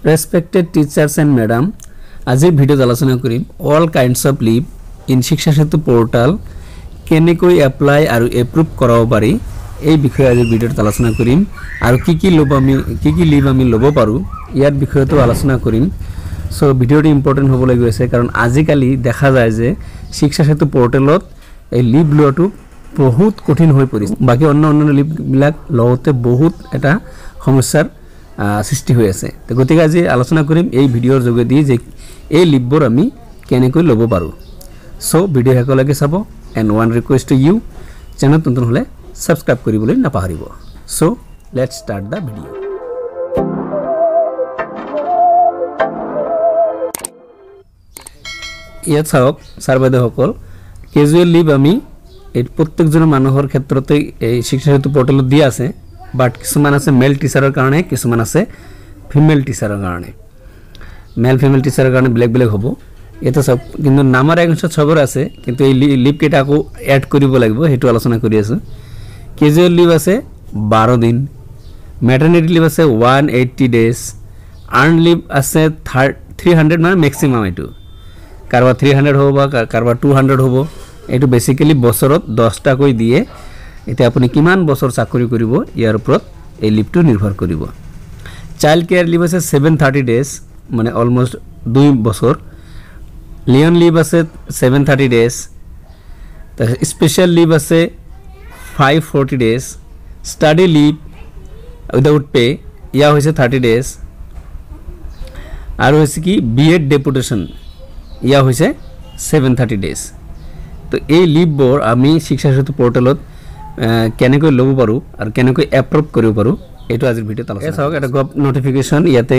Respected teachers and madam, আজিৰ ভিডিঅ'ত আলোচনা কৰিম all kinds of leave in শিক্ষা সেতু পোৰ্টাল কেনেকৈ এপ্লাই আৰু এপ্ৰুভ কৰাব পাৰি এই বিষয়ে আজিৰ ভিডিঅ'ত আলোচনা কৰিম আৰু কি লিভ আমি ল'ব পাৰো ইয়াৰ বিষয়টো আলোচনা কৰিম সো ভিডিঅ'টো ইম্পৰ্টেন্ট হ'ব লাগি আছে কাৰণ আজিকালি দেখা যায় যে শিক্ষা সেতু পোৰ্টালত এই লিভ লোৱাটো বহুত কঠিন হৈ পৰিছে বাকি অন্য লিভ বিলাক লওতে বহুত এটা সমস্যাৰ সৃষ্টি হৈ আছে তো গতিকে আজি আলোচনা কৰিম এই ভিডিঅ'ৰ যোগেদি যে এই লিভবোৰ আমি কেনেকৈ ল'ব পাৰো সো ভিডিঅ' হেকলৈকে চাব and one request to you channel নতুন হলে সাবস্ক্ৰাইব কৰিবলৈ নাপাহৰিব so let's start the video' ইয়াত চাওক ছাৰবাইদেউসকল কেজুৱেল লিভ আমি এই প্ৰত্যেকজন মানুহৰ ক্ষেত্ৰতে এই শিক্ষা সেতু পোৰ্টালত দিয়া আছে বাট কিছুমান আছে মেল টিচাৰৰ কাৰণে কিছুমান আছে ফিমেল টিচাৰৰ কাৰণে মেল ফিমেল টিচাৰৰ কাৰণে বেলেগ হ'ব এটা সব কিন্তু নামৰ একশ ছবৰ আছে কিন্তু এই লিভ কেটা আকৌ এড কৰিব লাগিব হেতু আলোচনা কৰি আছো কেজুৱেল লিভ আছে 12 দিন ম্যাটাৰনিটি লিভ আছে 180 ডেজ আৰ্ন লিভ আছে 300 মানে ম্যাক্সিমাম এটো কারবা 300 হ'ব বা কারবা 200 হ'ব এটো বেসিক্যালি বছৰত 10 টা কৈ দিয়ে এটা আপুনি কিমান বছৰ চাকৰি কৰিব ইয়াৰ ওপৰত এই লিভটো নিৰ্ভৰ কৰিব চাইল্ড কেয়াৰ লিভ আছে 730 ডেজ মানে অলমোস্ট 2 বছৰ লিয়ন লিভ আছে 730 ডেজ তা স্পেশাল লিভ আছে 540 days study leave without pay ইয়া হৈছে 30 ডেজ আৰু হৈছে কি বিএড ডেপুটেশন ইয়া হৈছে 730 ডেজ তো এই লিভবোৰ আমি শিক্ষা সেতু পোৰ্টালত কেনেকৈ ল'ব পাৰো আৰু কেনেকৈ এপ্ৰুভ কৰিব পাৰো এটো আজিৰ ভিডিঅ'ত আলোচনা চাওক এটা গভ নোটিফিকেশন ইয়াতে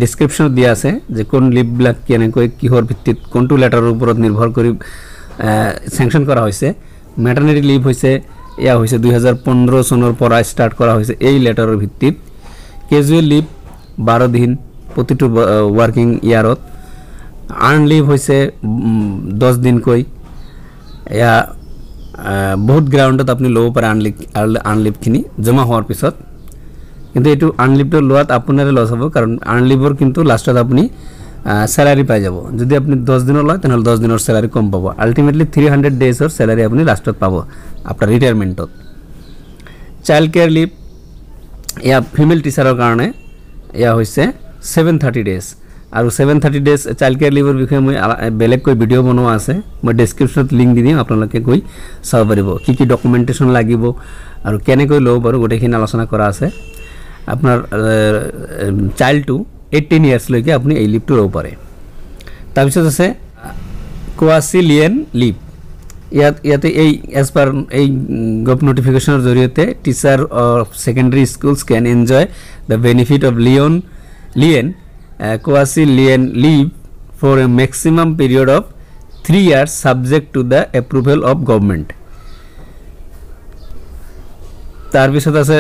ডেসক্ৰিপচনত দিয়া আছে যে কোন লিভ ব্লক কেনেকৈ কিহৰ ভিত্তিত কোনটো লেটাৰৰ ওপৰত নিৰ্ভৰ কৰি স্যাংশন কৰা হৈছে ম্যাটাৰনিটি লিভ হৈছে ইয়া হৈছে 2015 চনৰ পৰা ষ্টাৰ্ট কৰা হৈছে এই লেটাৰৰ ভিত্তিত কেজুৱেল লিভ 12 দিন প্ৰতিটো ওয়াৰ্কিং ইয়াৰত আৰ্ন লিভ হৈছে 10 দিন কৈ ইয়া বহুত গ্ৰাউন্ডত আপুনি ল'ব পাৰে আনলিভ খিনি জমা হোৱাৰ পিছত কিন্তু এটো আনলিভটো লোৱাত আপোনাৰে লছ হ'ব কাৰণ আনলিভৰ কিন্তু লাষ্টত আপুনি স্যালাৰি পাই যাব যদি আপুনি 10 দিনৰ লয় তেনহলে 10 দিনৰ স্যালাৰি কম পাব আলটিমেটলি 300 ডেজৰ স্যালাৰি আপুনি লাষ্টত পাব আপোনাৰ ৰিটায়াৰমেন্টত চাইল্ড কেয়াৰ লিভ ইয়া ফিমেল টিচাৰৰ কাৰণে ইয়া হৈছে 730 ডেজ আৰু 730 ডেজ চাইল্ড কেয়াৰ লিভৰ বিষয়ে মই বেলেগ কৈ ভিডিঅ' বনোৱা আছে মই ডেসক্ৰিপচনত লিংক দি দিম আপোনালোকে গৈ চাব পাৰিব কি ডকুমেন্টেশন লাগিব আৰু কেনেকৈ ল'ব পাৰো গোটেইখিনি আলোচনা কৰা আছে আপোনাৰ চাইল্ড টু 18 ইয়াৰ্স লৈকে আপুনি এই লিভটো ল'ব পাৰে তাৰ পিছত আছে কোৱাচিলিয়েন লিভ ইয়াতে এই এজ পাৰ এই গভ নোটিফিকেশনৰ জৰিয়তে teacher of secondary schools can enjoy the benefit of Leyen Quasi-lien leave for a maximum period of 3 years subject to the approval of government. তার পিছত আছে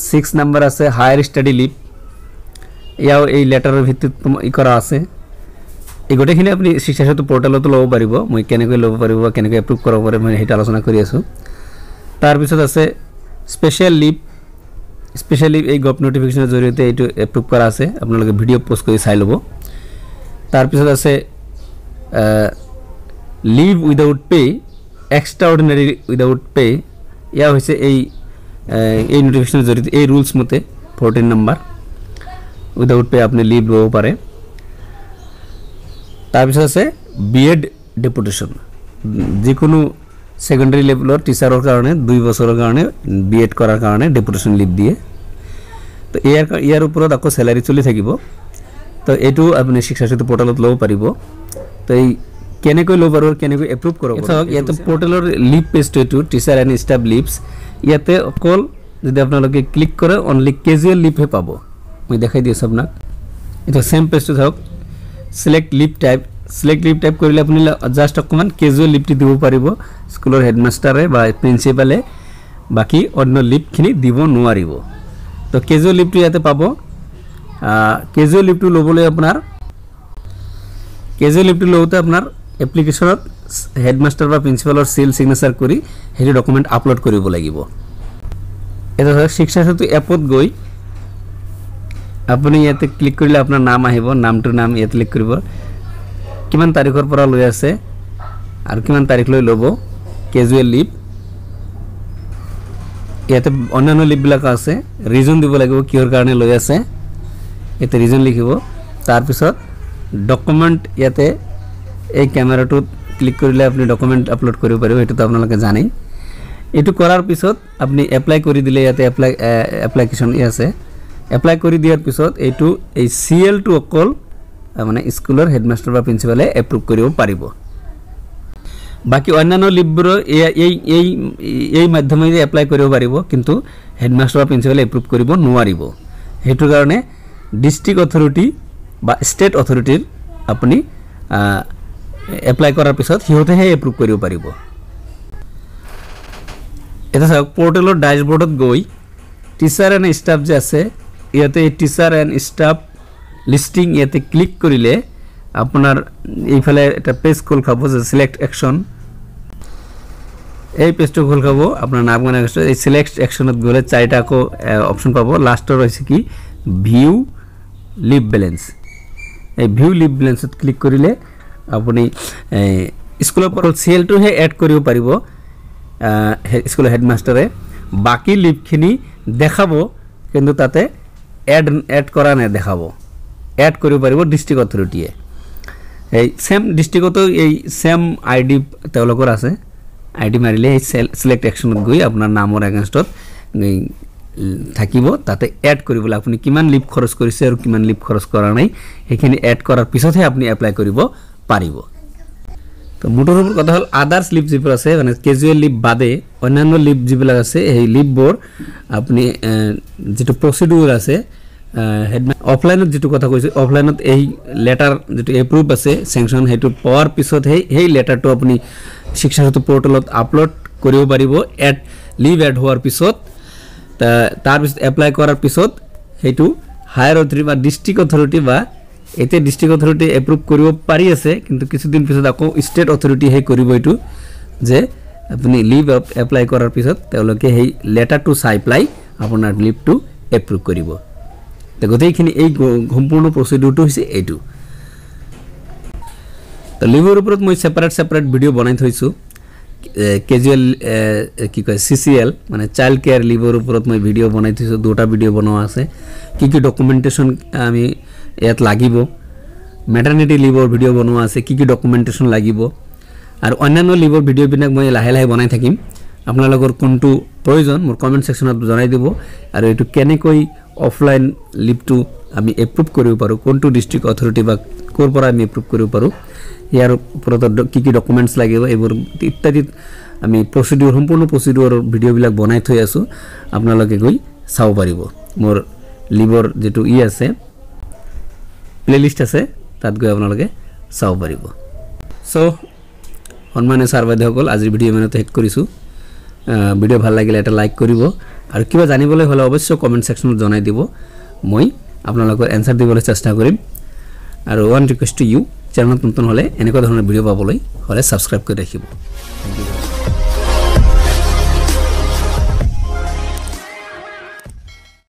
6 নাম্বার আছে হায়ার স্টাডি লিভ ইয়াও এই লেটাৰৰ ভিত্তিত কৰা আছে এই গোটেইখিনি আপুনি শিক্ষা সেতু পোৰ্টালত ল'ব পাৰিব মই কেনেকৈ ল'ব পাৰিব কেনেকৈ এপ্ৰুভ কৰাব পাৰে মই হেটা আলোচনা কৰি আছো তাৰ পিছত আছে স্পেশাল লিভ স্পেশালি এই গভ নোটিফিকেশনৰ জৰিয়তে এটো এপ্ৰুভ কৰা আছে আপোনালোকে ভিডিঅ' পোষ্ট কৰি চাই ল'ব তাৰ পিছত আছে leave without pay extraordinary without pay ইয়া হৈছে এই নোটিফিকেশনৰ জৰিয়তে এই ৰুলছ মতে 14 নম্বৰ উইদাউট পে আপুনি লিভ ল'ব পাৰে তাৰ পিছত আছে বিএড ডেপুটেশন যিকোনো সেকেন্ডাৰী লেভেলৰ টিচাৰৰ কাৰণে 2 বছৰৰ কাৰণে বিএড কৰাৰ কাৰণে ডেপুটেশন লিভ দিয়ে তো ইয়াৰ ওপৰত আকৌ স্যালাৰি চলি থাকিব তো এটো আপুনি শিক্ষা সেতু পোৰ্টালত ল'ব পাৰিব তো এই কেনেকৈ ল'ব পাৰো কেনেকৈ এপ্ৰুভ কৰিব চাওক ইয়াতে পোৰ্টালৰ লিভ পেজটো এটো টিচাৰ এণ্ড ষ্টাফ লিভছ ইয়াতে অকল যদি আপোনালোকে ক্লিক কৰে অনলি কেজুৱেল লিভ হে পাব মই দেখাই দিছো আপোনাক এটা সেম পেজটো চাওক সিলেক্ট লিভ টাইপ কৰিলে আপুনি জাস্ট অকমান কেজুৱেল লিভটি দিব পাৰিব স্কুলৰ হেডমাষ্টাৰে বা প্ৰিন্সিপালে বাকি অন্য লিভখিনি দিব নোৱাৰিব তো কেজুৱেল লিভটো ইয়াতে পাব কেজুৱেল লিভটো ল'বলৈ আপোনাৰ কেজুৱেল লিভটো লওতে আপোনাৰ এপ্লিকেশনত হেডমাষ্টাৰ বা প্ৰিন্সিপালৰ সিল সিগনেচাৰ কৰি হেৰি ডকুমেন্ট আপলোড কৰিব লাগিব এটা শিক্ষা সেতু এপত গৈ আপুনি ইয়াতে ক্লিক কৰিলে আপোনাৰ নাম আহিব নামটো নাম ইয়াতে ক্লিক কৰিব কিমান তাৰিখৰ পৰা লৈ আছে আৰু কিমান তাৰিখ লৈ ল'ব কেজুৱেল লিভ ইয়াতে অন্যান্য লিভবিলাক আছে ৰিজন দিব লাগিব কিহৰ কাৰণে লৈ আছে ইয়াতে ৰিজন লিখিব তাৰপিছত ডকুমেন্ট ইয়াতে এই ক্যামেৰাটোত ক্লিক কৰিলে আপুনি ডকুমেন্ট আপলোড কৰিব পাৰিব এটো আপোনালোকে জানে এটো কৰাৰ পিছত আপুনি এপ্লাই কৰি দিলে ইয়াতে এপ্লিকেশন আছে এপ্লাই কৰি দিয়াৰ পিছত এটো এই CL2 অকল মানে স্কুলৰ হেডমাস্টাৰ বা প্ৰিন্সিপালে এপ্ৰুভ কৰিব পাৰিব বাকি অন্যান্য লিভবোৰ এই মাধ্যমেৰে এপ্লাই কৰিব পাৰিব কিন্তু হেডমাস্টাৰ বা প্ৰিন্সিপালে এপ্ৰুভ কৰিব নোৱাৰিব হেতু কাৰণে ডিস্ট্ৰিক্ট অথৰিটি বা ষ্টেট অথৰিটিৰ আপুনি এপ্লাই কৰাৰ পিছত হিহতেহে এপ্ৰুভ কৰিব পাৰিব এটা সব পোৰ্টেলৰ ড্যাশবোৰ্ডত গৈ টিচাৰ এণ্ড ষ্টাফ যে আছে ইয়াতে টিচাৰ এণ্ড ষ্টাফ লিস্টিং ইয়াতে ক্লিক কৰিলে আপোনাৰ এইফালে এটা পেজ খোল খাব যে সিলেক্ট অ্যাকশন এই পেজটো খোল খাব আপোনাৰ নাম গণনা আছে এই সিলেক্ট অ্যাকশনত গলে চাৰিটা কো অপচন পাব লাষ্টৰ হৈছে কি ভিউ লিভ ব্যালেন্স এই ভিউ লিভ ব্যালেন্সত ক্লিক কৰিলে আপুনি স্কুলৰ পৰা CL2 হে এড কৰিব পাৰিব স্কুলৰ হেডমাস্টাৰে বাকি লিভখিনি দেখাব কিন্তু তাতে এড কৰা নাই দেখাব এড কৰিব পাৰিব ডিস্ট্ৰিক্ট অথৰিটিয়ে এই সেম ডিস্ট্ৰিক্টতো এই সেম আইডি তেওঁলোকৰ আছে আইডি মাৰিলে এই সিলেক্ট অ্যাকশনত গৈ আপোনাৰ নামৰ এগেইনষ্টত থাকিব তাতে এড কৰিবলৈ আপুনি কিমান লিভ খৰচ কৰিছে আৰু কিমান লিভ খৰচ কৰা নাই এখিনি এড কৰাৰ পিছতহে আপুনি এপ্লাই কৰিব পাৰিব তো মোটৰ কথা হল আদাৰ্স লিভ যিবোৰ আছে মানে ক্যাজুয়াল লিভ বাদে অন্যান্য লিভ যিবিলাক আছে এই লিভবোৰ আপুনি যেটো প্ৰসিডিউৰ আছে অফলাইনত যেটো কথা কৈছে অফলাইনত এই লেটাৰ যেটো এপ্ৰুভ আছে স্যাংশন হেতু পাৱাৰ পিছত এই লেটাৰটো আপুনি শিক্ষা সেতু পোৰ্টেলত আপলোড কৰিব পাৰিব এড লিভ এড হোৱাৰ পিছত তাৰ পিছত এপ্লাই কৰাৰ পিছত হেতু হায়াৰ অথৰিটি বা ডিস্ট্ৰিক্ট অথৰিটি বা এতে ডিস্ট্ৰিক্ট অথৰিটি এপ্ৰুভ কৰিব পাৰি আছে কিন্তু কিছুদিন পিছত আকৌ ষ্টেট অথৰিটি হে কৰিব এটো যে আপুনি লিভ এপ্লাই কৰাৰ পিছত তেওঁলোকে এই লেটাৰটো চাই প্লাই আপোনাৰ লিভটো এপ্ৰুভ কৰিব তো গতেইখিনি এই সম্পূৰ্ণ প্ৰসিডিউৰটো হৈছে এটো তো লিভৰ ওপৰত মই সেপাৰেট ভিডিও বনাই থৈছো ক্যাজুয়াল কি কয় CCL মানে চাইল্ড কেয়াৰ লিভৰ ওপৰত মই ভিডিও বনাই থৈছো দুটা ভিডিও বনোৱা আছে কি ডকুমেন্টেশন আমি ইয়াত লাগিব ম্যাটাৰনিটি লিভৰ ভিডিও বনোৱা আছে কি ডকুমেন্টেশন লাগিব আৰু অন্যান্য লিভৰ ভিডিও বিনাক মই লাহে লাহে বনাই থাকিম আপোনালোকৰ কোনটো প্ৰয়োজন মোৰ কমেন্ট সেকশনত জনাই দিব আৰু এটো কেনেকৈ অফলাইন লিভটো আমি এপ্ৰুভ কৰিব পাৰো কোনটো ডিস্ট্ৰিক্ট অথৰিটি বা কোৰ পৰা আমি এপ্ৰুভ কৰিব পাৰো ইয়াৰ ওপৰত কি ডকুমেন্টস লাগিব এইবোৰ ইত্যাদি আমি প্ৰসিডিউৰ সম্পূৰ্ণ প্ৰসিডিউৰৰ ভিডিও বিলাক বনাই থৈ আছো আপোনালোকে গৈ চাও পাৰিব মোৰ লিভৰ যেটো আছে প্লেলিস্ট আছে তাত গৈ আপোনালোকে চাও পাৰিব সো সন্মানীয় ছাৰ বাইদেউসকল আজিৰ ভিডিও ইমানতে শেষ কৰিছো ভিডিও ভাল লাগিলে এটা লাইক কৰিব আৰু কিবা জানিবলৈ হলে অৱশ্যই কমেন্ট সেকশনত জনাই দিব মই আপোনালোকৰ এনসাৰ দিবলৈ চেষ্টা কৰিম আৰু ওয়ান ৰিকুৱেষ্ট টু ইউ চ্যানেলত নতুন হলে এনেকুৱা ধৰণৰ ভিডিও পাবলৈ হলে সাবস্ক্ৰাইব কৰি ৰাখিব